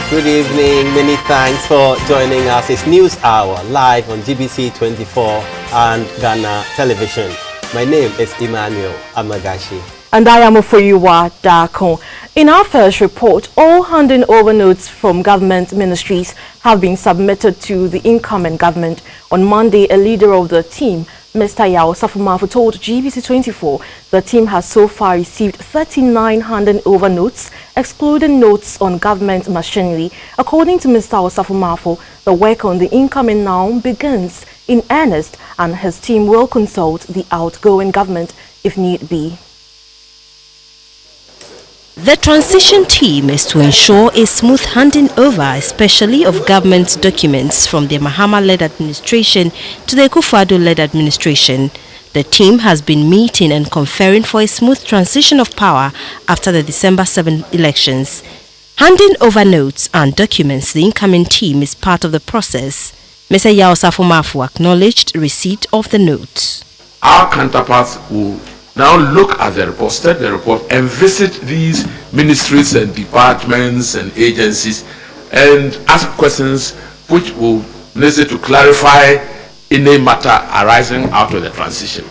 Good evening. Many thanks for joining us. It's News Hour live on GBC24 and Ghana Television. My name is Emmanuel Amagashi. And I am Ofoyiwa Dako. In our first report, all handing over notes from government ministries have been submitted to the incoming government. On Monday, a leader of the team, Mr. Yao Safumafu, told GBC24 the team has so far received 39 handing over notes, excluding notes on government machinery. According to Mr. Safumafu, the work on the incoming now begins in earnest, and his team will consult the outgoing government if need be. The transition team is to ensure a smooth handing over, especially of government documents from the Mahama-led administration to the Akufo-Addo-led administration. The team has been meeting and conferring for a smooth transition of power after the December 7 elections. Handing over notes and documents, the incoming team is part of the process. Mr. Yao Safumafu acknowledged receipt of the notes. Our counterparts will now look at the report, study the report, and visit these ministries and departments and agencies and ask questions which will necessary to clarify any matter arising out of the transition.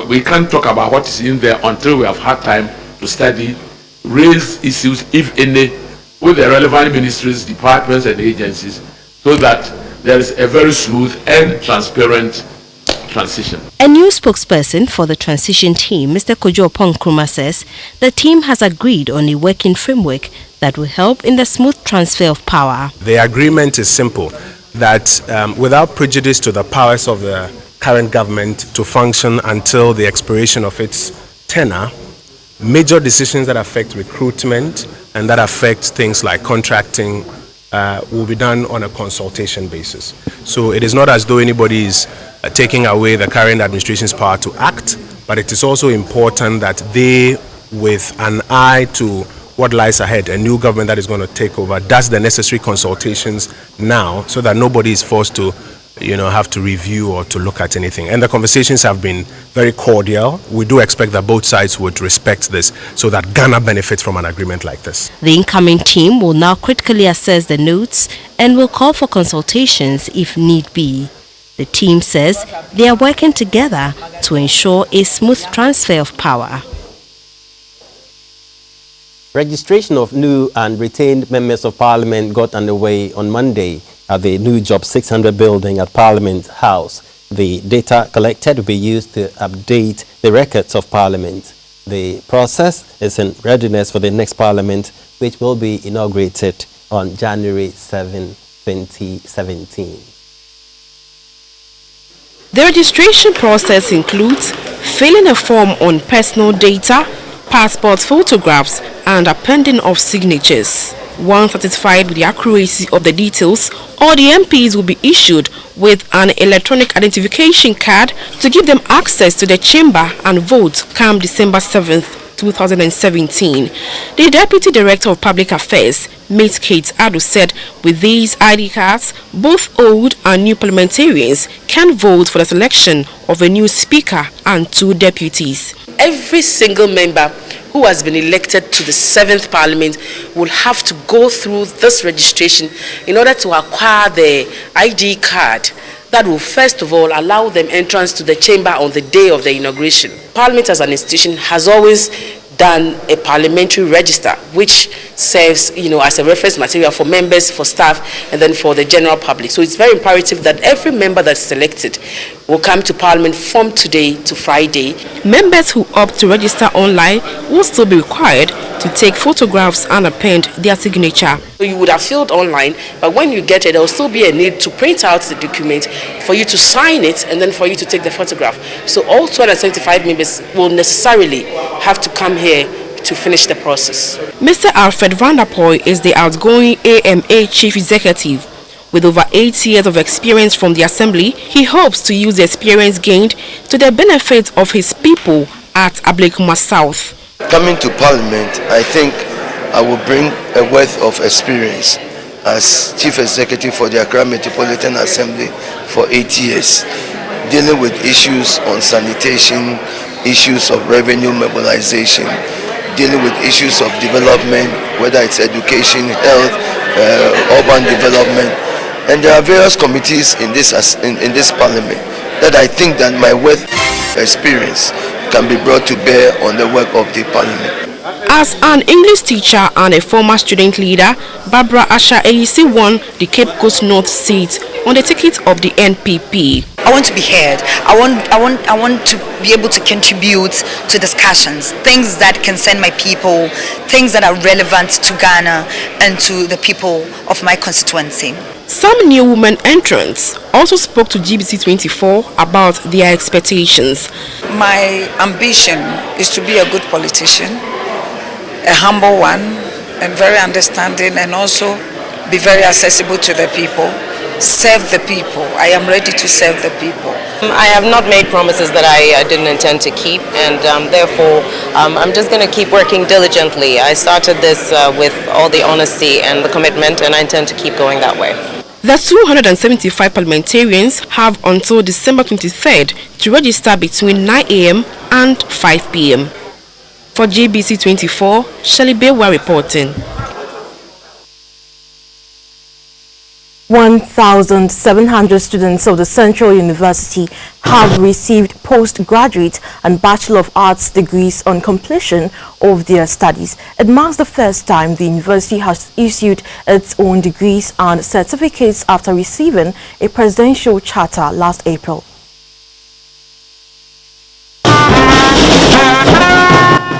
We can't talk about what is in there until we have had time to study, raise issues, if any, with the relevant ministries, departments, and agencies, so that there is a very smooth and transparent transition. A new spokesperson for the transition team, Mr. Kojo Nkrumah, says the team has agreed on a working framework that will help in the smooth transfer of power. The agreement is simple, that without prejudice to the powers of the current government to function until the expiration of its tenure, major decisions that affect recruitment and that affect things like contracting will be done on a consultation basis. So it is not as though anybody is taking away the current administration's power to act, but it is also important that they, with an eye to what lies ahead, a new government that is going to take over, does the necessary consultations now so that nobody is forced to have to review or to look at anything. And the conversations have been very cordial. We do expect that both sides would respect this so that Ghana benefits from an agreement like this. The incoming team will now critically assess the notes and will call for consultations if need be. The team says they are working together to ensure a smooth transfer of power. Registration of new and retained members of Parliament got underway on Monday at the new Job 600 building at Parliament House. The data collected will be used to update the records of Parliament. The process is in readiness for the next Parliament, which will be inaugurated on January 7, 2017. The registration process includes filling a form on personal data, passport photographs, and appending of signatures. Once satisfied with the accuracy of the details, all the MPs will be issued with an electronic identification card to give them access to the chamber and vote come December 7th, 2017. The Deputy Director of Public Affairs, Ms. Kate Adu, said with these ID cards, both old and new parliamentarians can vote for the selection of a new speaker and 2 deputies. Every single member who has been elected to the 7th Parliament will have to go through this registration in order to acquire the ID card that will first of all allow them entrance to the chamber on the day of the inauguration. Parliament as an institution has always done a parliamentary register which serves as a reference material for members, for staff, and then for the general public. So it's very imperative that every member that's selected will come to Parliament from today to Friday. Members who opt to register online will still be required to take photographs and append their signature. So you would have filled online, but when you get it, there will still be a need to print out the document for you to sign it and then for you to take the photograph. So all 275 members will necessarily have to come here to finish the process. Mr. Alfred Vanderpoy is the outgoing AMA Chief Executive. With over 8 years of experience from the Assembly, he hopes to use the experience gained to the benefit of his people at Ablekuma South. Coming to Parliament, I think I will bring a wealth of experience as Chief Executive for the Accra Metropolitan Assembly for 8 years, dealing with issues on sanitation, issues of revenue mobilization, dealing with issues of development, whether it's education, health, urban development, and there are various committees in this parliament that I think that my wealth experience can be brought to bear on the work of the parliament. As an English teacher and a former student leader, Barbara Asha Elisi won the Cape Coast North seat on the ticket of the NPP. I want to be heard. I want to be able to contribute to discussions, things that concern my people, things that are relevant to Ghana and to the people of my constituency. Some new women entrants also spoke to GBC24 about their expectations. My ambition is to be a good politician, a humble one, and very understanding, and also be very accessible to the people. Serve the people. I am ready to serve the people. I have not made promises that I didn't intend to keep, and therefore I'm just going to keep working diligently. I started this with all the honesty and the commitment, and I intend to keep going that way. The 275 parliamentarians have until December 23rd to register between 9 a.m. and 5 p.m. For GBC24, Shelley Bewa reporting. 1,700 students of the Central University have received postgraduate and Bachelor of Arts degrees on completion of their studies. It marks the first time the university has issued its own degrees and certificates after receiving a presidential charter last April.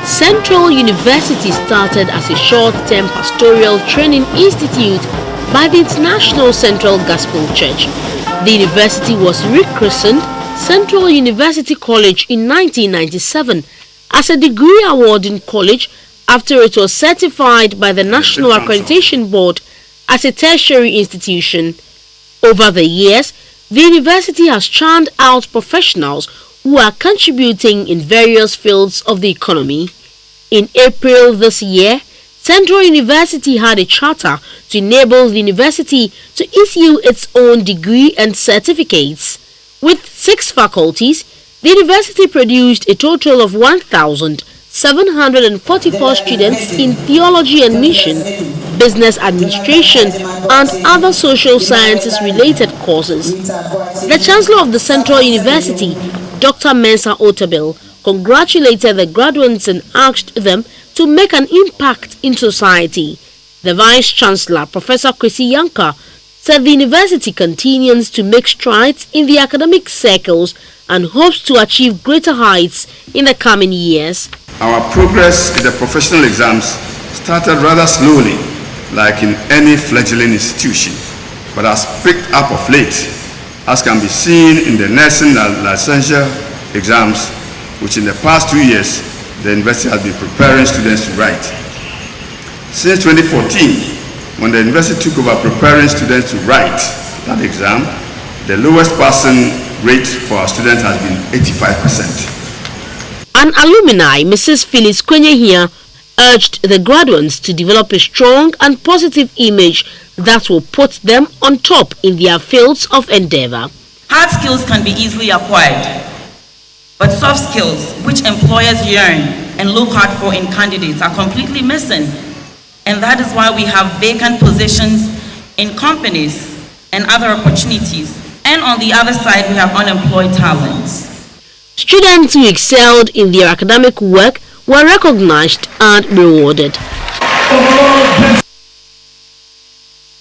Central University started as a short-term pastoral training institute by the International Central Gospel Church. The university was rechristened Central University College in 1997 as a degree awarding college after it was certified by the National Accreditation Board as a tertiary institution. Over the years, the university has churned out professionals who are contributing in various fields of the economy. In April this year, Central University had a charter to enable the university to issue its own degree and certificates. With 6 faculties, the university produced a total of 1,744 students in theology and mission, business administration, and other social sciences related courses. The Chancellor of the Central University, Dr. Mensa Otabil, congratulated the graduates and asked them to make an impact in society. The Vice-Chancellor, Professor Chrissy Yanka, said the university continues to make strides in the academic circles and hopes to achieve greater heights in the coming years. Our progress in the professional exams started rather slowly, like in any fledgling institution, but has picked up of late, as can be seen in the nursing and licensure exams, which in the past 2 years, the university has been preparing students to write. Since 2014, when the university took over preparing students to write that exam, the lowest passing rate for our students has been 85%. An alumni, Mrs. Phyllis Kwenyehia, urged the graduates to develop a strong and positive image that will put them on top in their fields of endeavor. Hard skills can be easily acquired, but soft skills, which employers yearn and look hard for in candidates, are completely missing. And that is why we have vacant positions in companies and other opportunities. And on the other side, we have unemployed talents. Students who excelled in their academic work were recognized and rewarded.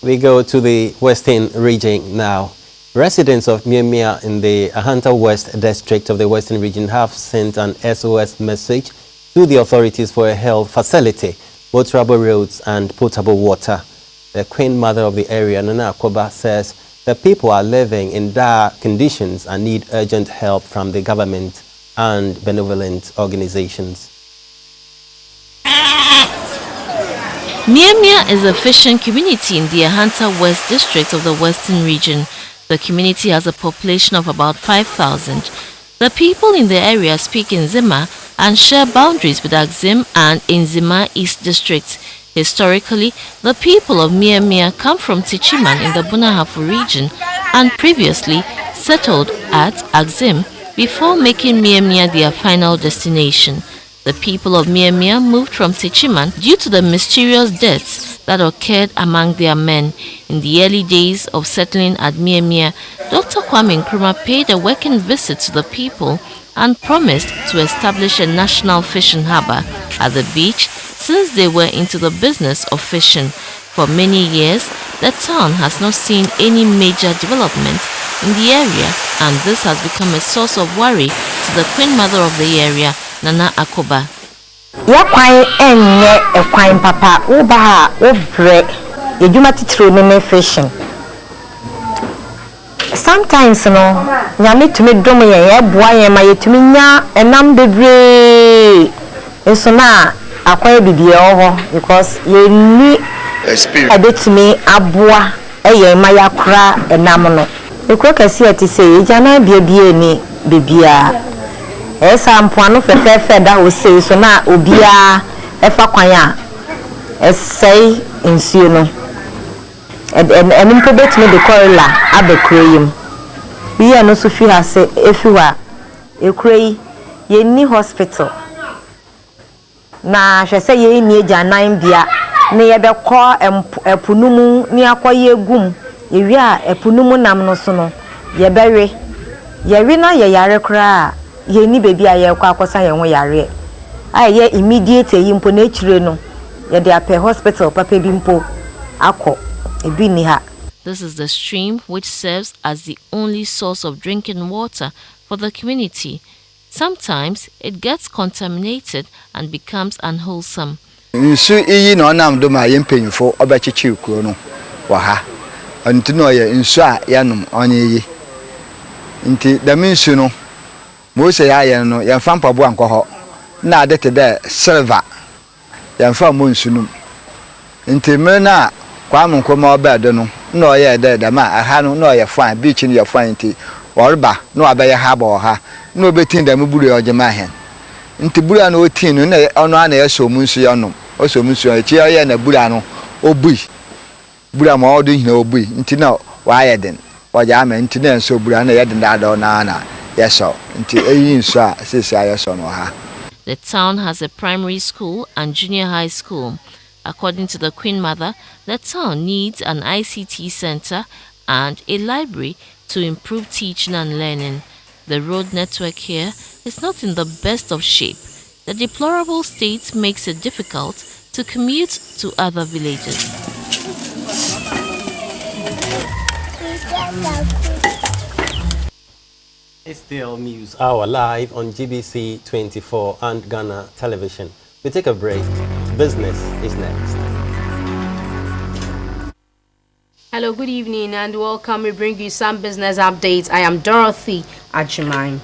We go to the Western region now. Residents of Miemia in the Ahanta West district of the Western region have sent an SOS message to the authorities for a health facility, motorable roads and potable water. The Queen Mother of the area, Nana Akoba, says the people are living in dire conditions and need urgent help from the government and benevolent organizations. Miemia is a fishing community in the Ahanta West district of the Western region. The community has a population of about 5,000. The people in the area speak Nzima and share boundaries with Axim and Nzima East districts. Historically, the people of Miemia come from Tichiman in the Bunahafu region and previously settled at Axim before making Miemia their final destination. The people of Miemia moved from Tichiman due to the mysterious deaths that occurred among their men. In the early days of settling at Miemia, Dr. Kwame Nkrumah paid a working visit to the people and promised to establish a national fishing harbour at the beach since they were into the business of fishing. For many years, the town has not seen any major development in the area, and this has become a source of worry to the Queen Mother of the area, Nana Akoba. Yakwai enye ekwai papa uba obre yeduma titiro no fishing. Sometimes no nyame tumi dom ye boa ye ma yetumi nya enam bebre eso na akwai bibie ho because ye ni experience abetumi aboa eye ma yakra enam no ekwo kase ati say jana biebie ni bibia esa mpoano fefefe da wo sei so na obia efa kwan a esei nsuo no enimpo betumi de korela abekroyim biya no so fi ha se efiwa ekroyi ye ni hospital na hwese ye ni ejanan bia ne ye bekọ epunumu ni akoye gum ye wi a epunumu nam no so no ye bewe ye wi na ye yare kra ye ni bebi aye kwa akosa ye ho yare aye immediate yimpo na echire no ye de ape hospital papa bi mpo akọ ebi ni ha. This is the stream which serves as the only source of drinking water for the community. Sometimes it gets contaminated and becomes unwholesome. Nsu iyi na onam do ma ye mpanyufo obechichi ukuro no wa ha. Anti no ye nsu a yanum onye yi. Nti da minsu no mo se ya ye no ye fampa bo anko ho. Na adete de silver. Ye fam mo nsu num. Nti me na kwa Nkrumah obede no no ye de ma aha no no ye fine beach no ye fine nti orba no abaye ha ba ha no obetin da me buru ojema hen nti buru na otin no na ono ana ye so mu nsu ye no o so mu nsu ye chi ye na buru no obui buru ma odo hina obui nti na wa ye den oja ama nti na nso buru na ye den da do na ye so nti eyi nsu a sisi ye so no ha. The town has a primary school and junior high school. According to the Queen Mother, the town needs an ICT center and a library to improve teaching and learning. The road network here is not in the best of shape. The deplorable state makes it difficult to commute to other villages. It's still News Hour live on GBC24 and Ghana Television. We take a break. Business is next. Hello, good evening and welcome. We bring you some business updates. I am Dorothy Ajimai.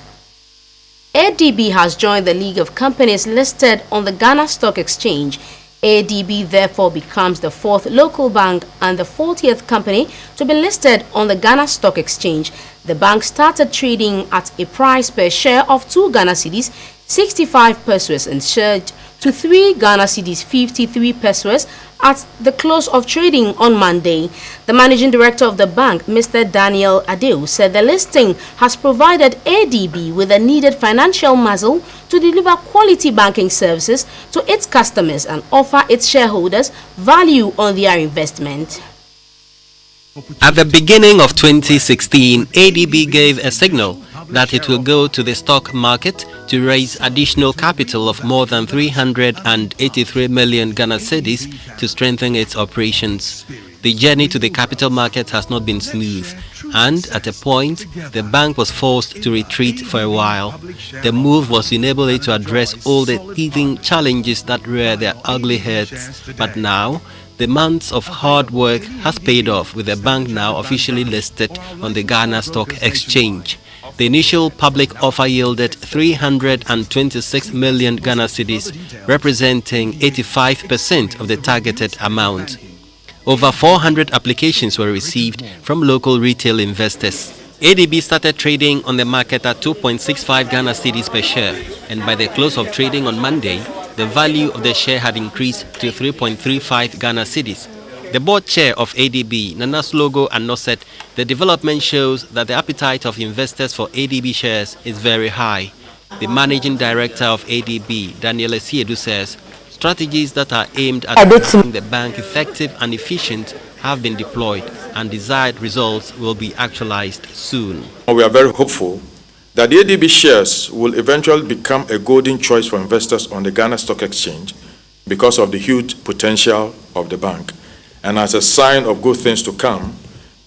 ADB has joined the League of Companies listed on the Ghana Stock Exchange. ADB therefore becomes the 4th local bank and the 40th company to be listed on the Ghana Stock Exchange. The bank started trading at a price per share of 2 Ghana cedis, 65 pesos, and surged to 3 Ghana cedis 53 pesos at the close of trading on Monday. The managing director of the bank, Mr. Daniel Adeu, said the listing has provided ADB with the needed financial muscle to deliver quality banking services to its customers and offer its shareholders value on their investment. At the beginning of 2016, ADB gave a signal that it will go to the stock market to raise additional capital of more than 383 million Ghana cedis to strengthen its operations. The journey to the capital market has not been smooth, and at a point, the bank was forced to retreat for a while. The move was to enable it to address all the teething challenges that rear their ugly heads. But now, the months of hard work has paid off, with the bank now officially listed on the Ghana Stock Exchange. The initial public offer yielded 326 million Ghana cedis, representing 85% of the targeted amount. Over 400 applications were received from local retail investors. ADB started trading on the market at 2.65 Ghana cedis per share, and by the close of trading on Monday, the value of the share had increased to 3.35 Ghana cedis. The board chair of ADB, Nana Slogo, and said the development shows that the appetite of investors for ADB shares is very high. The managing director of ADB, Daniel Esiedu, says Strategies that are aimed at making the bank effective and efficient have been deployed, and desired results will be actualized soon. We are very hopeful that the ADB shares will eventually become a golden choice for investors on the Ghana Stock Exchange because of the huge potential of the bank. And as a sign of good things to come,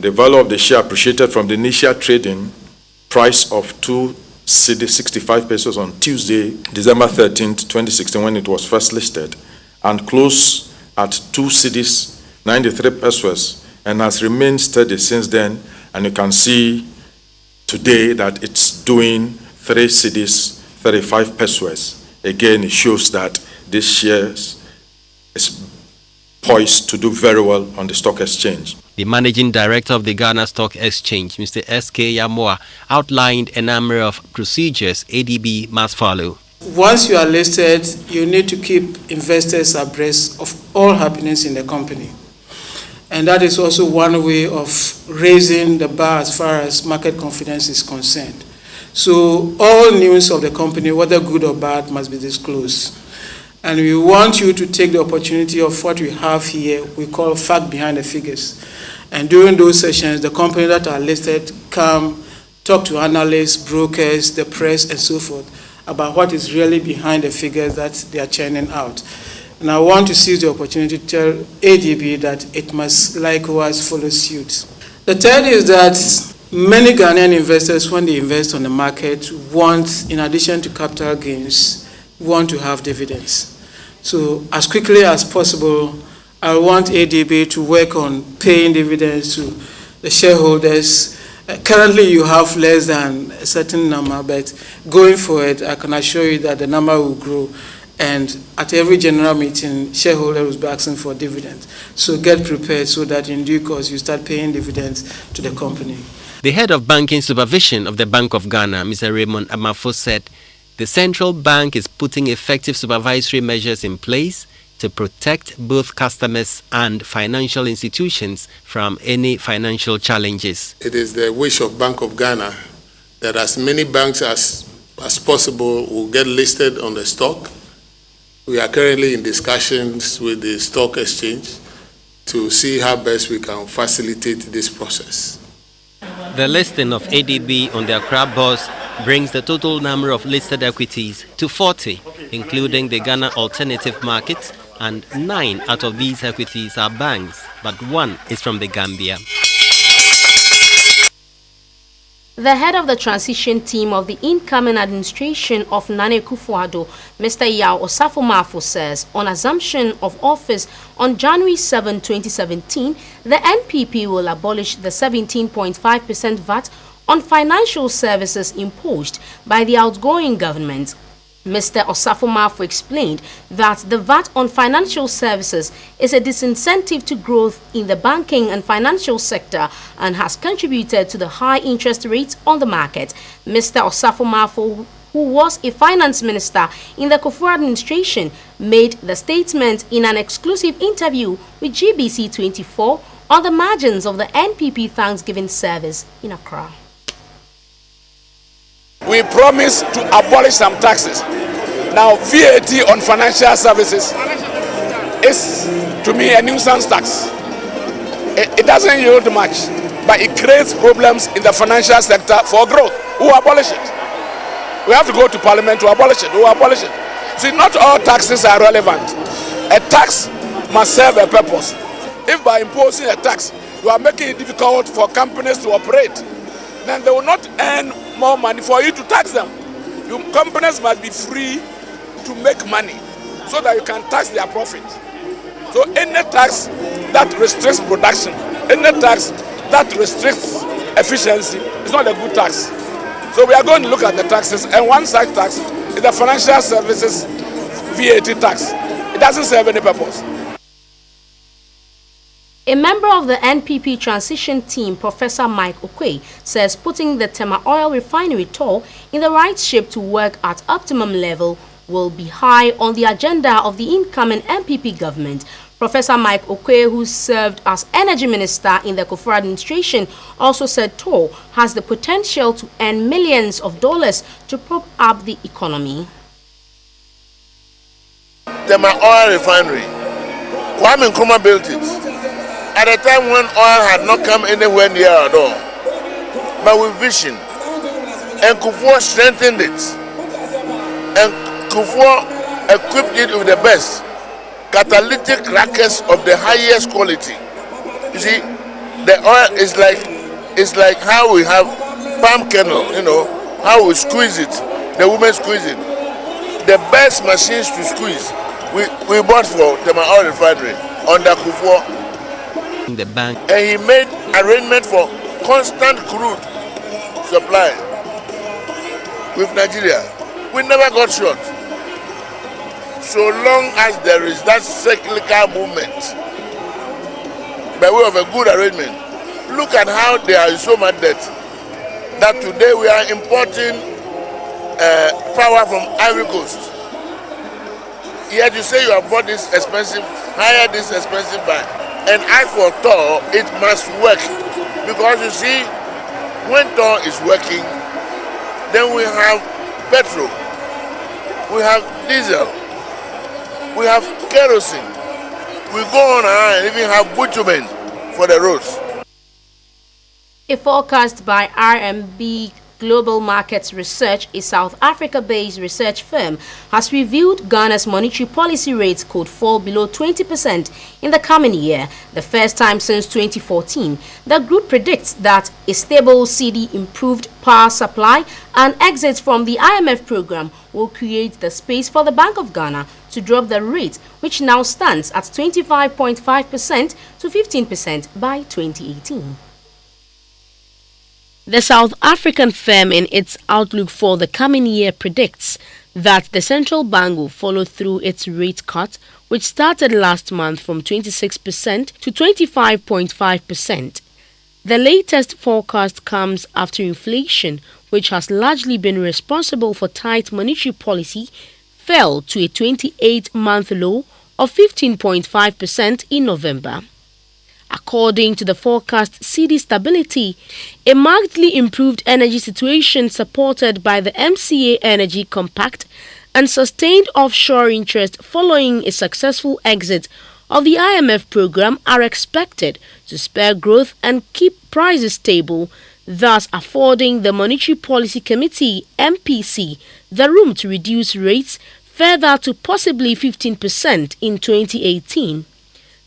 the value of the share appreciated from the initial trading price of 2 cedi 65 pesos on Tuesday, December 13th, 2016, when it was first listed, and closed at 2 cedis 93 pesos, and has remained steady since then. And you can see today that it's doing 3 cedis 35 pesos. Again, it shows that this shares is poised to do very well on the stock exchange. The managing director of the Ghana Stock Exchange, Mr. S.K. Yamoa, outlined a number of procedures ADB must follow. Once you are listed, you need to keep investors abreast of all happenings in the company. And that is also one way of raising the bar as far as market confidence is concerned. So all news of the company, whether good or bad, must be disclosed. And we want you to take the opportunity of what we have here, we call fact behind the figures. And during those sessions, the companies that are listed come talk to analysts, brokers, the press, and so forth about what is really behind the figures that they are churning out. And I want to seize the opportunity to tell ADB that it must likewise follow suit. The third is that many Ghanaian investors, when they invest on the market, want, in addition to capital gains, want to have dividends. So as quickly as possible, I want ADB to work on paying dividends to the shareholders. Currently, you have less than a certain number, but going forward, I can assure you that the number will grow. And at every general meeting, shareholders will be asking for dividends. So get prepared so that in due course, you start paying dividends to the company. The head of banking supervision of the Bank of Ghana, Mr. Raymond Amafo, said the central bank is putting effective supervisory measures in place to protect both customers and financial institutions from any financial challenges. It is the wish of Bank of Ghana that as many banks as possible will get listed on the stock. We are currently in discussions with the stock exchange to see how best we can facilitate this process. The listing of ADB on the Accra Bourse brings the total number of listed equities to 40, including the Ghana Alternative Market, and 9 out of these equities are banks, but 1 is from the Gambia. The head of the transition team of the incoming administration of Nana Akufo-Addo, Mr. Yao Osafo-Maafo, says on assumption of office on January 7, 2017, the NPP will abolish the 17.5% VAT on financial services imposed by the outgoing government. Mr. Osafo-Maafo explained that the VAT on financial services is a disincentive to growth in the banking and financial sector and has contributed to the high interest rates on the market. Mr. Osafo-Maafo, who was a finance minister in the Kufuor administration, made the statement in an exclusive interview with GBC24 on the margins of the NPP Thanksgiving service in Accra. We promise to abolish some taxes. Now, VAT on financial services is, to me, a nuisance tax. It doesn't yield much, but it creates problems in the financial sector for growth. Who abolish it? We have to go to Parliament to abolish it. Who abolish it? See, not all taxes are relevant. A tax must serve a purpose. If by imposing a tax, you are making it difficult for companies to operate, then they will not earn more money for you to tax them. Companies must be free to make money so that you can tax their profit. So any tax that restricts production, any tax that restricts efficiency is not a good tax. So we are going to look at the taxes, and one such tax is the financial services VAT tax. It doesn't serve any purpose. A member of the NPP transition team, Professor Mike Okwe, says putting the Tema Oil Refinery toll in the right shape to work at optimum level will be high on the agenda of the incoming NPP government. Professor Mike Okwe, who served as Energy Minister in the Kufuor administration, also said toll has the potential to earn millions of dollars to prop up the economy. Tema Oil Refinery. Kwame Nkrumah built it at a time when oil had not come anywhere near at all. But with vision, and Kufuor strengthened it, and Kufuor equipped it with the best catalytic crackers of the highest quality. You see, the oil is like how we have palm kernel, you know, how we squeeze it, the women squeeze it. The best machines to squeeze, we bought for Tema Oil Refinery under Kufuor. In the bank. And he made arrangement for constant crude supply with Nigeria. We never got short. So long as there is that cyclical movement, by way of a good arrangement. Look at how they are in so much debt that today we are importing power from Ivory Coast. Yet you say you have bought this expensive, hire this expensive buy. And as for Thor, it must work. Because you see, when Thor is working, then we have petrol, we have diesel, we have kerosene, we go on and even have bitumen for the roads. A forecast by RMB Global Markets Research, a South Africa-based research firm, has revealed Ghana's monetary policy rates could fall below 20% in the coming year, the first time since 2014. The group predicts that a stable cedi, improved power supply, and exits from the IMF program will create the space for the Bank of Ghana to drop the rate, which now stands at 25.5% to 15% by 2018. The South African firm, in its outlook for the coming year, predicts that the central bank will follow through its rate cut, which started last month from 26% to 25.5%. The latest forecast comes after inflation, which has largely been responsible for tight monetary policy, fell to a 28-month low of 15.5% in November. According to the forecast cedi stability, a markedly improved energy situation supported by the MCA Energy Compact and sustained offshore interest following a successful exit of the IMF program are expected to spur growth and keep prices stable, thus affording the Monetary Policy Committee (MPC) the room to reduce rates further to possibly 15% in 2018.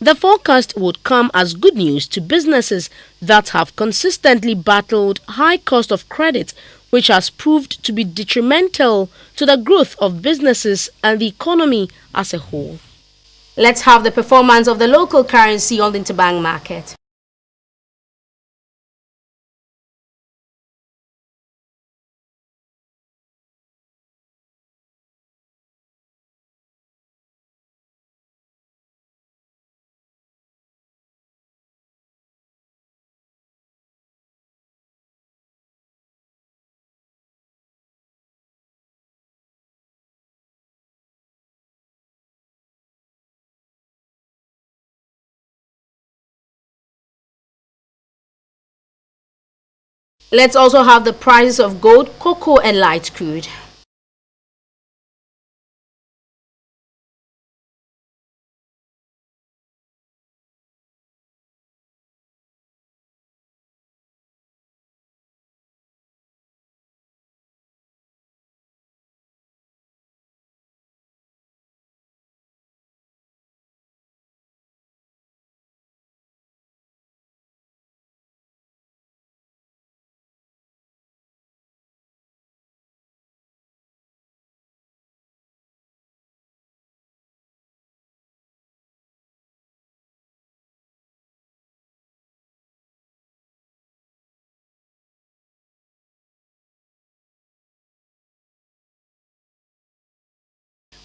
The forecast would come as good news to businesses that have consistently battled high cost of credit, which has proved to be detrimental to the growth of businesses and the economy as a whole. Let's have the performance of the local currency on the interbank market. Let's also have the prices of gold, cocoa, and light crude.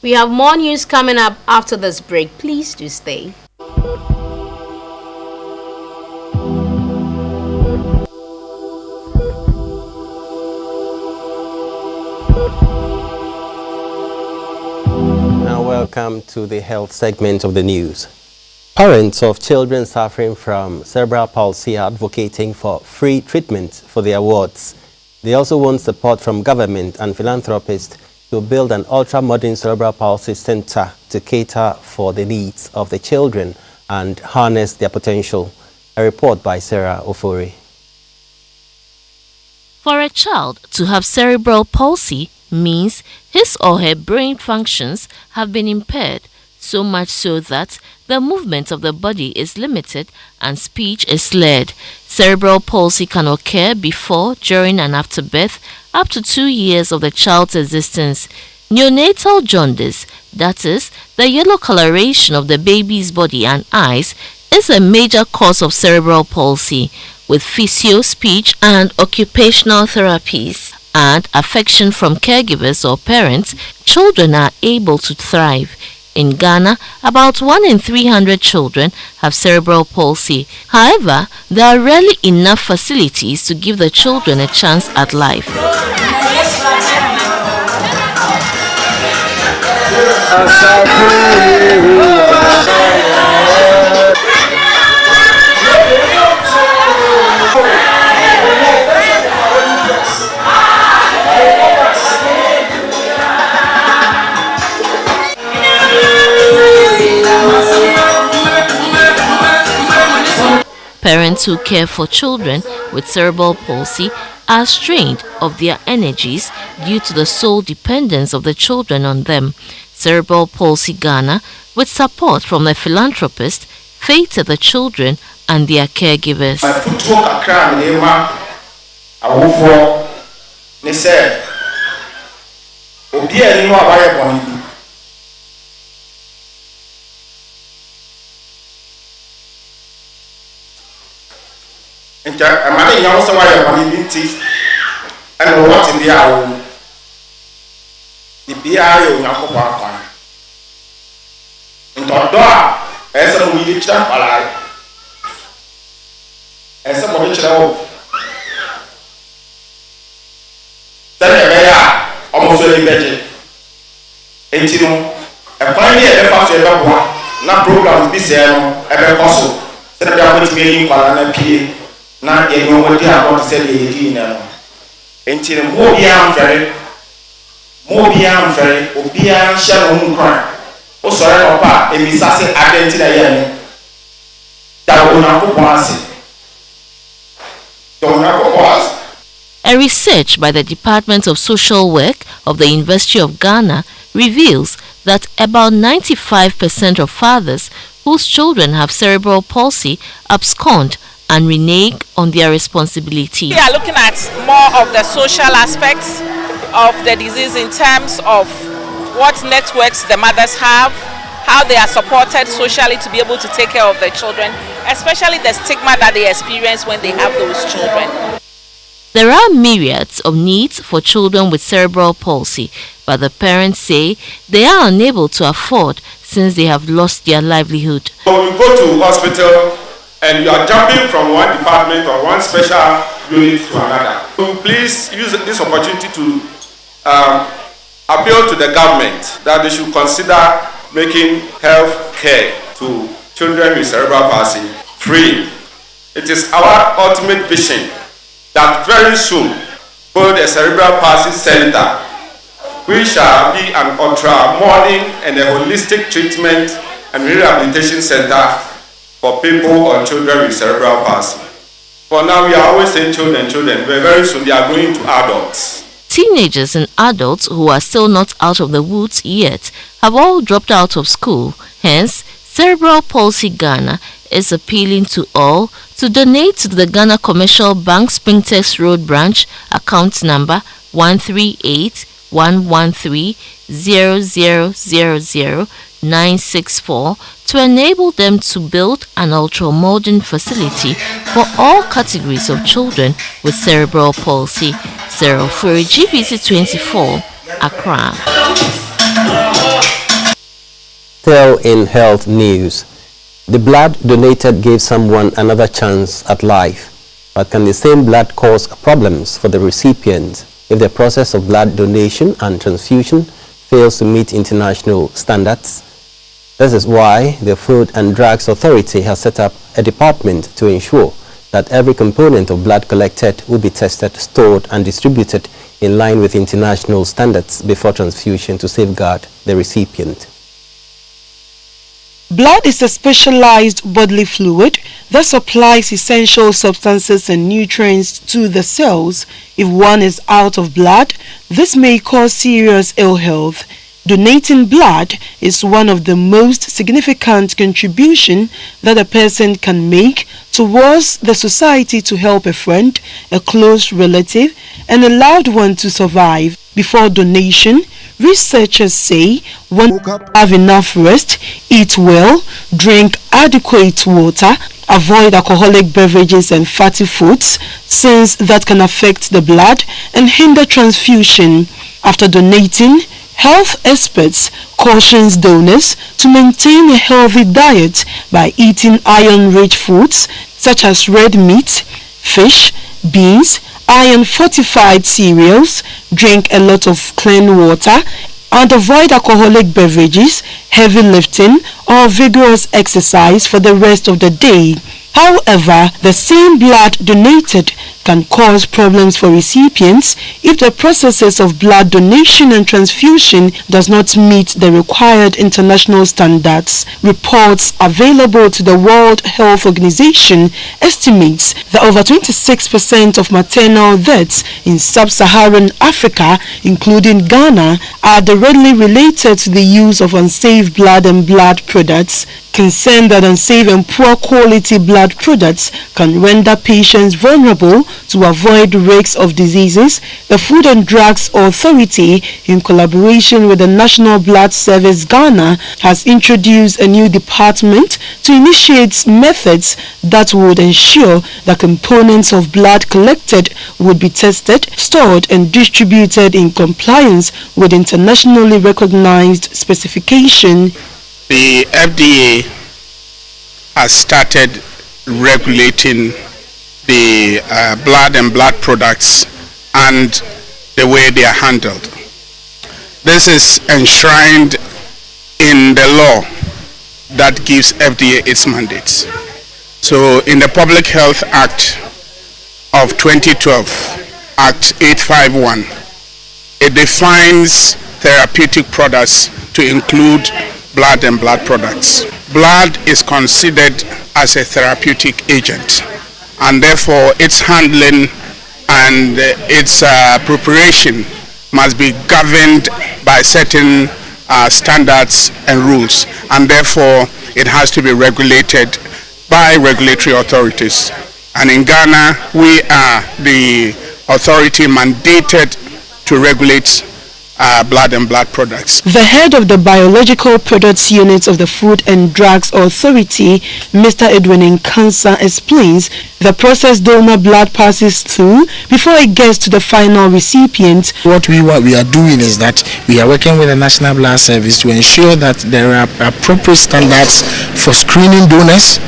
We have more news coming up after this break. Please do stay. Now welcome to the health segment of the news. Parents of children suffering from cerebral palsy are advocating for free treatment for their wards. They also want support from government and philanthropists to build an ultra-modern cerebral palsy center to cater for the needs of the children and harness their potential. A report by Sarah Ofori. For a child to have cerebral palsy means his or her brain functions have been impaired, so much so that the movement of the body is limited and speech is slurred. Cerebral palsy can occur before, during and after birth, up to 2 years of the child's existence. Neonatal jaundice, that is, the yellow coloration of the baby's body and eyes, is a major cause of cerebral palsy. With physio, speech and occupational therapies and affection from caregivers or parents, children are able to thrive. In Ghana, about 1 in 300 children have cerebral palsy. However, there are rarely enough facilities to give the children a chance at life. Parents who care for children with cerebral palsy are strained of their energies due to the sole dependence of the children on them. Cerebral Palsy Ghana, with support from the philanthropist, feted the children and their caregivers. Amade nyawo se wayɛ bɔne bi nti ɛna wɔte bi a wo bibiara yɛ onyankopɔn akwan ntɔdɔ a ɛsɛ mo yi kyerɛ nkwaraa ɛsɛ mo kyerɛ wo sɛdeɛ ɛbɛyɛ a ɔmo so ani bɛgye enti no ɛkwan bi a ɛbɛfa so ɛbɛboa na programs bi sɛɛ no ɛbɛkɔ so sɛdeɛ bɛyɛ a wɔtumi ayi nkwaraa na pie na yenyo wodi abot se de yedi na no enti ne mo bia amfere obia nhye no nkran o sore no pa emisa se adenti na ye no da wona ko kwase A research by the Department of Social Work of the University of Ghana reveals that about 95% of fathers whose children have cerebral palsy abscond and renege on their responsibility. We are looking at more of the social aspects of the disease in terms of what networks the mothers have, how they are supported socially to be able to take care of their children, especially the stigma that they experience when they have those children. There are myriads of needs for children with cerebral palsy, but the parents say they are unable to afford since they have lost their livelihood. So you go to hospital and you are jumping from one department or one special unit to another. So please use this opportunity to appeal to the government that they should consider making health care to children with cerebral palsy free. It is our ultimate vision that very soon build a cerebral palsy center which shall be an ultra-modern and a holistic treatment and rehabilitation center for people or children with cerebral palsy. For now, we are always saying children, but very soon they are going to adults. Teenagers and adults who are still not out of the woods yet have all dropped out of school. Hence, Cerebral Palsy Ghana is appealing to all to donate to the Ghana Commercial Bank Springtex Road branch, account number 138-113-0000-964, to enable them to build an ultra-modern facility for all categories of children with cerebral palsy. Sarah for GBC24, Accra. Still in health news, the blood donated gave someone another chance at life. But can the same blood cause problems for the recipient if the process of blood donation and transfusion fails to meet international standards? This is why the Food and Drugs Authority has set up a department to ensure that every component of blood collected will be tested, stored and distributed in line with international standards before transfusion to safeguard the recipient. Blood is a specialized bodily fluid that supplies essential substances and nutrients to the cells. If one is out of blood, this may cause serious ill health. Donating blood is one of the most significant contributions that a person can make towards the society to help a friend, a close relative, and a loved one to survive. Before donation, researchers say one have enough rest, eat well, drink adequate water, avoid alcoholic beverages and fatty foods, since that can affect the blood and hinder transfusion. After donating, health experts cautions donors to maintain a healthy diet by eating iron-rich foods such as red meat, fish, beans, iron-fortified cereals, drink a lot of clean water, and avoid alcoholic beverages, heavy lifting, or vigorous exercise for the rest of the day. However, the same blood donated can cause problems for recipients if the processes of blood donation and transfusion does not meet the required international standards. Reports available to the World Health Organization estimates that over 26% of maternal deaths in sub-Saharan Africa, including Ghana, are directly related to the use of unsafe blood and blood products. Concern that unsafe and poor quality blood products can render patients vulnerable to avoid risks of diseases. The Food and Drugs Authority, in collaboration with the National Blood Service Ghana, has introduced a new department to initiate methods that would ensure that components of blood collected would be tested, stored, and distributed in compliance with internationally recognized specification. The FDA has started regulating the blood and blood products and the way they are handled. This is enshrined in the law that gives FDA its mandates. So in the Public Health Act of 2012, Act 851, it defines therapeutic products to include blood and blood products. Blood is considered as a therapeutic agent, and therefore its handling and its preparation must be governed by certain standards and rules, and therefore it has to be regulated by regulatory authorities. And in Ghana, we are the authority mandated to regulate blood and blood products. The head of the Biological Products Unit of the Food and Drugs Authority, Mr. Edwin Nkansa, explains the process donor blood passes through before it gets to the final recipient. What we are doing is that we are working with the National Blood Service to ensure that there are appropriate standards for screening donors.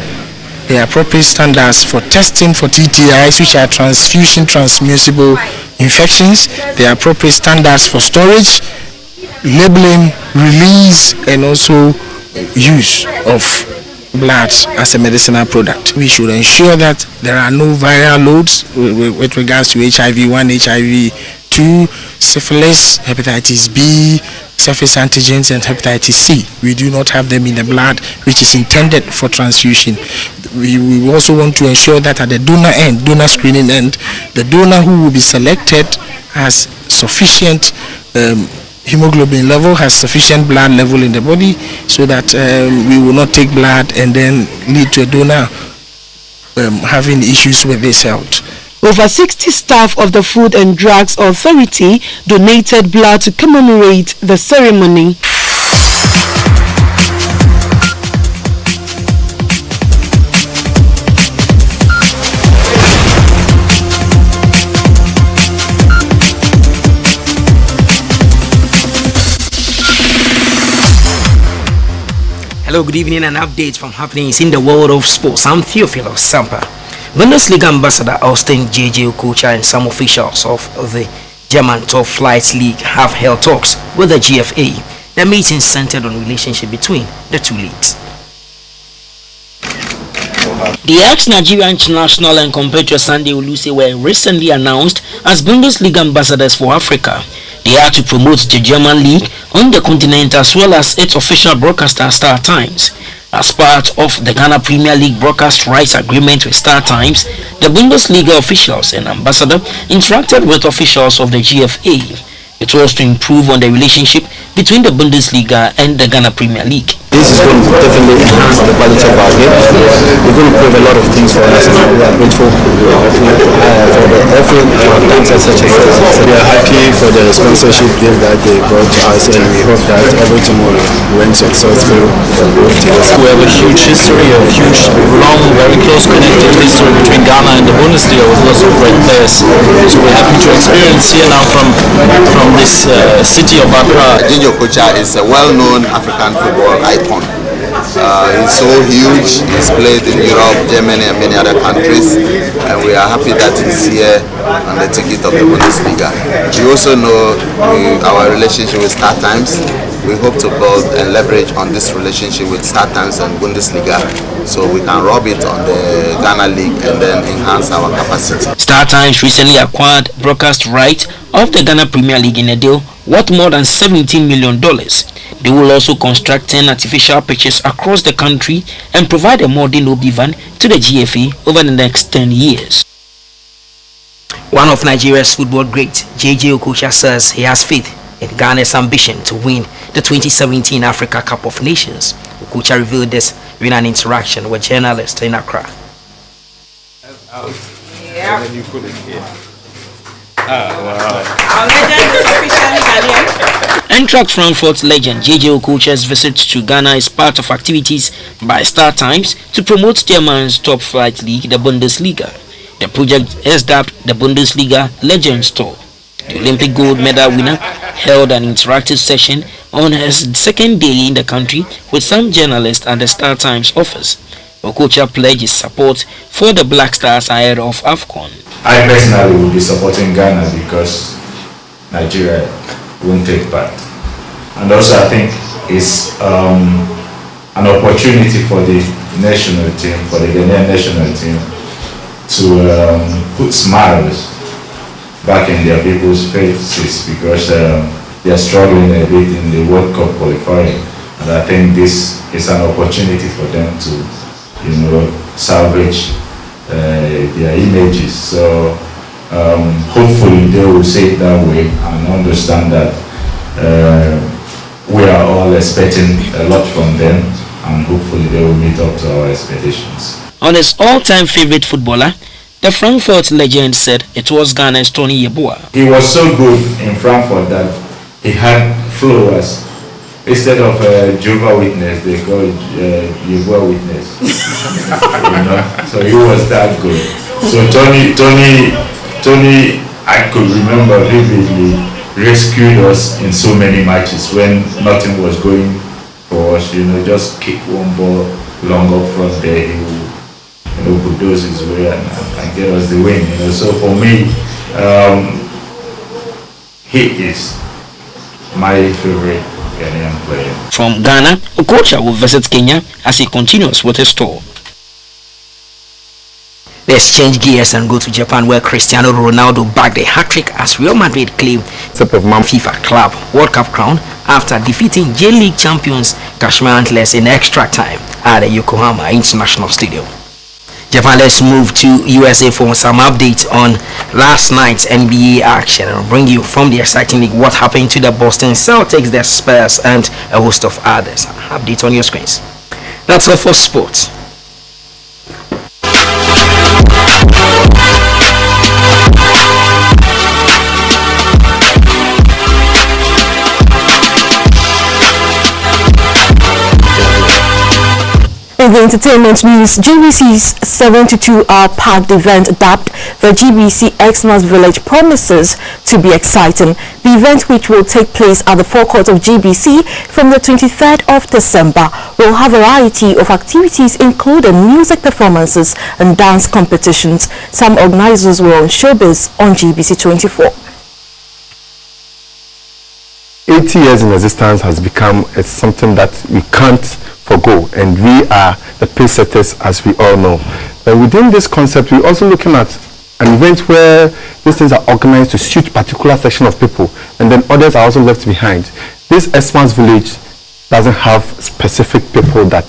There are appropriate standards for testing for TTIs, which are transfusion transmissible infections. There are appropriate standards for storage, labeling, release, and also use of blood as a medicinal product. We should ensure that there are no viral loads with regards to HIV-1, HIV-2, syphilis, hepatitis B, surface antigens, and hepatitis C. We do not have them in the blood, which is intended for transfusion. We also want to ensure that at the donor end, donor screening end, the donor who will be selected has sufficient hemoglobin level, has sufficient blood level in the body, so that we will not take blood and then lead to a donor having issues with his health. Over 60 staff of the Food and Drugs Authority donated blood to commemorate the ceremony. Hello, good evening, and updates from happenings in the world of sports. I'm Theophilus Sampa. Bundesliga ambassador Austin JJ Okocha and some officials of the German Top Flight League have held talks with the GFA. The meeting centered on relationship between the two leagues. The ex-Nigeria international and competitor Sunday Oluse were recently announced as Bundesliga ambassadors for Africa. They are to promote the German league on the continent as well as its official broadcaster Star Times. As part of the Ghana Premier League broadcast rights agreement with Star Times, the Bundesliga officials and ambassador interacted with officials of the GFA. It was to improve on the relationship between the Bundesliga and the Ghana Premier League. This is going to definitely enhance the quality of our game. We're going to prove a lot of things for us. We are grateful for the effort of dancers such as us. We are happy for the sponsorship deal that they brought to us, and we hope that everything will run successful for both teams. We have a huge history, a huge, long, very close connected history between Ghana and the Bundesliga with lots of great players. So we're happy to experience here now from this city of Accra. Ginger Okocha is a well-known African football icon. He's so huge. He's played in Europe, Germany, and many other countries, and we are happy that he's here on the ticket of the Bundesliga. We also know our relationship with Star Times. We hope to build and leverage on this relationship with Star Times and Bundesliga, so we can rub it on the Ghana League and then enhance our capacity. Star Times recently acquired broadcast rights of the Ghana Premier League in a deal worth more than $17 million. They will also construct 10 artificial pitches across the country and provide a modern obi-van to the GFA over the next 10 years. One of Nigeria's football greats, JJ Okocha, says he has faith in Ghana's ambition to win the 2017 Africa Cup of Nations. Okocha revealed this in an interaction with journalists in Accra. Yeah. And then you put it here. Wow. Our legend is officially Ghanaian. Eintracht Frankfurt legend JJ Okocha's visit to Ghana is part of activities by Star Times to promote Germany's top flight league, the Bundesliga. The project is dubbed the Bundesliga Legends Tour. The Olympic gold medal winner held an interactive session on his second day in the country with some journalists at the Star Times office. Okocha pledged his support for the Black Stars ahead of AFCON. I personally will be supporting Ghana because Nigeria won't take part. And also I think it's an opportunity for the national team, for the Ghanaian national team, to put smiles back in their people's faces because they are struggling a bit in the World Cup qualifying. And I think this is an opportunity for them to, salvage their images. So hopefully they will say it that way and understand that we are all expecting a lot from them, and hopefully they will meet up to our expectations. On his all-time favorite footballer, the Frankfurt legend said it was Ghana's Tony Yeboah. He was so good in Frankfurt that he had followers. Instead of Jehovah's Witness, they call it Yeboah Witness. So he was that good. So Tony, I could remember vividly, rescued us in so many matches when nothing was going for us. Just kick one ball long up front there. He would bulldoze his way and get us the win. So for me, he is my favorite Ghanaian player. From Ghana, Okocha will visit Kenya as he continues with his tour. Let's change gears and go to Japan, where Cristiano Ronaldo bagged a hat-trick as Real Madrid claimed top of FIFA Club World Cup crown after defeating J-League champions Kashmir Antlers in extra time at the Yokohama International Stadium. Japan, let's move to USA for some updates on last night's NBA action. I'll bring you from the exciting league what happened to the Boston Celtics, the Spurs, and a host of others. Updates on your screens. That's all for sports. In the entertainment news, GBC's 72-hour packed event dubbed the GBC Xmas Village promises to be exciting. The event, which will take place at the forecourt of GBC from the 23rd of December, will have a variety of activities including music performances and dance competitions. Some organizers were on showbiz on GBC24. 80 years in existence has become something that we can't forgo, and we are the pace setters, as we all know. But within this concept, we're also looking at an event where these things are organized to suit particular section of people, and then others are also left behind. This Xmas village doesn't have specific people that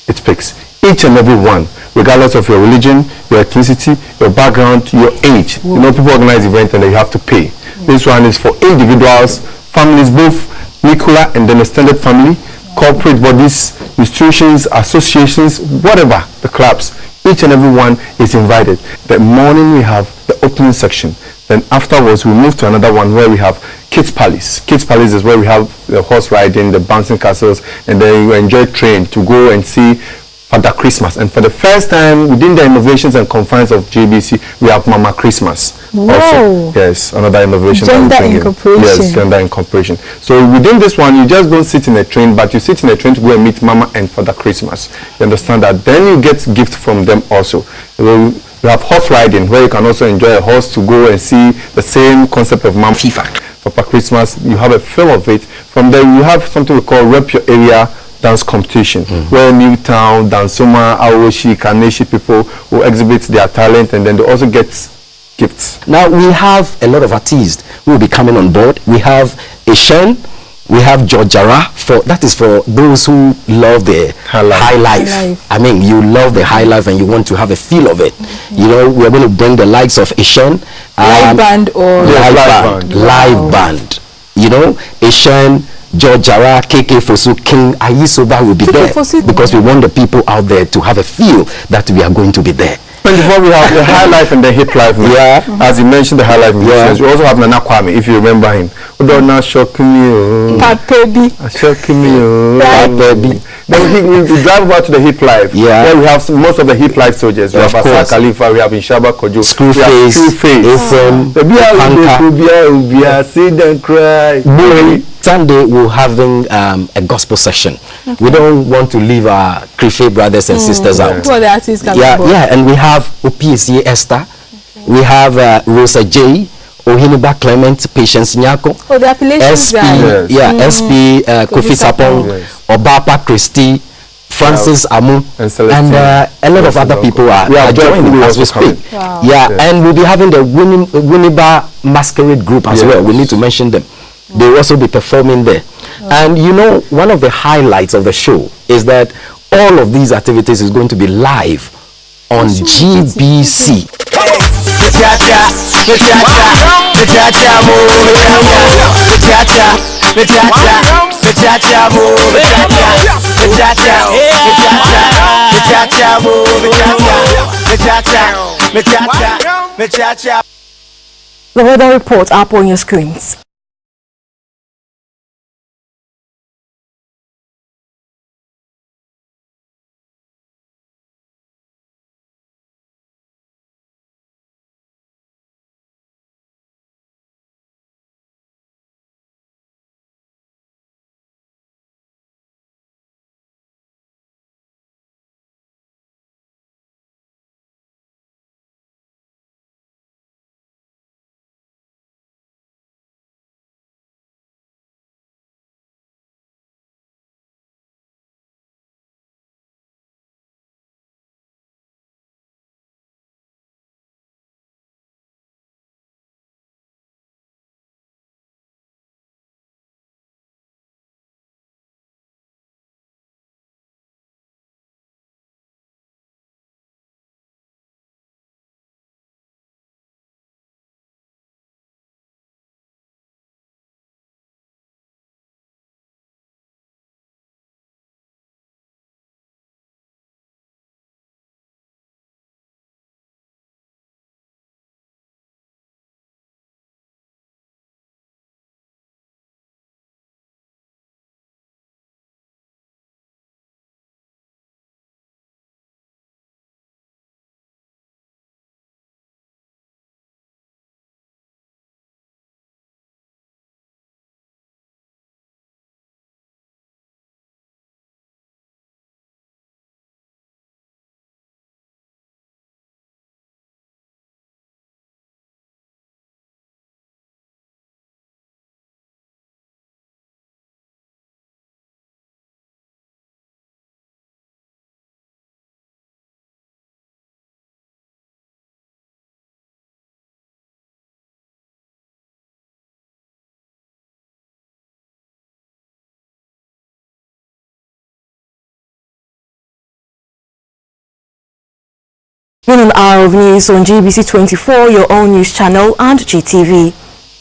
it picks. Each and every one, regardless of your religion, your ethnicity, your background, your age. You know, people organize events and they have to pay. This one is for individuals, families, both nuclear and then extended family, corporate bodies, institutions, associations, whatever, the clubs. Each and every one is invited. The morning we have the opening section. Then afterwards we move to another one where we have Kids Palace. Kids Palace is where we have the horse riding, the bouncing castles, and then you enjoy train to go and see Father Christmas. And for the first time within the innovations and confines of GBC, we have Mama Christmas. Wow. Also. Yes, another innovation. Gender incorporation. Yes, gender incorporation. So within this one, you just don't sit in a train, but you sit in a train to go and meet Mama and Father Christmas. You understand that? Then you get gift from them also. We have horse riding, where you can also enjoy a horse to go and see the same concept of Mama FIFA. For Christmas, you have a feel of it. From there, you have something we call Rep Your Area dance competition, where Newtown, Dansoma, Aoshi, Kaneshi people will exhibit their talent, and then they also get gifts. Now we have a lot of artists who will be coming on board. We have Eshen, we have Georgiara, that is for those who love the high life. I mean, you love the high life and you want to have a feel of it. You know, we're going to bring the likes of Eshen. Live band or? Live band. You know, Eshen, George Jara, KK Fosu, King Ayisoba will be there because we want the people out there to have a feel that we are going to be there. 24 we have the high life and the hip life. Yeah. As you mentioned, the high life musicians. We also have Nana Kwame, if you remember him. Don't not shock me. Baby. Shock me. Baby. Then we drive over to the hip life. Yeah. Where we have most of the hip life soldiers. We have Asa Khalifa, we have Inshaba Kojo. Screwface. Panka. See them cry. Sunday we're having a gospel section. Okay. We don't want to leave our Krife brothers and sisters out. Who are the artists coming yeah, and we have OPSC Esther. Okay. We have Rosa J, Ohiniba Clement, Patience Nyako. Oh, the appellations SP, SP Kofi Sapong, Obapa Christie, Francis Amu, and a lot of other people are joining as we speak. Wow. Yeah, and we'll be having the Winiba Masquerade group as well. We need to mention them. They will also be performing there. And you know, one of the highlights of the show is that all of these activities is going to be live on GBC. The weather report up on your screens. 1 hour of news on GBC24, your own news channel, and GTV.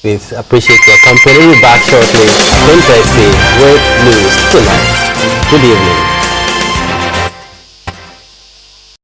We appreciate your company. We'll be back shortly at 10:30 with news tonight. Good evening.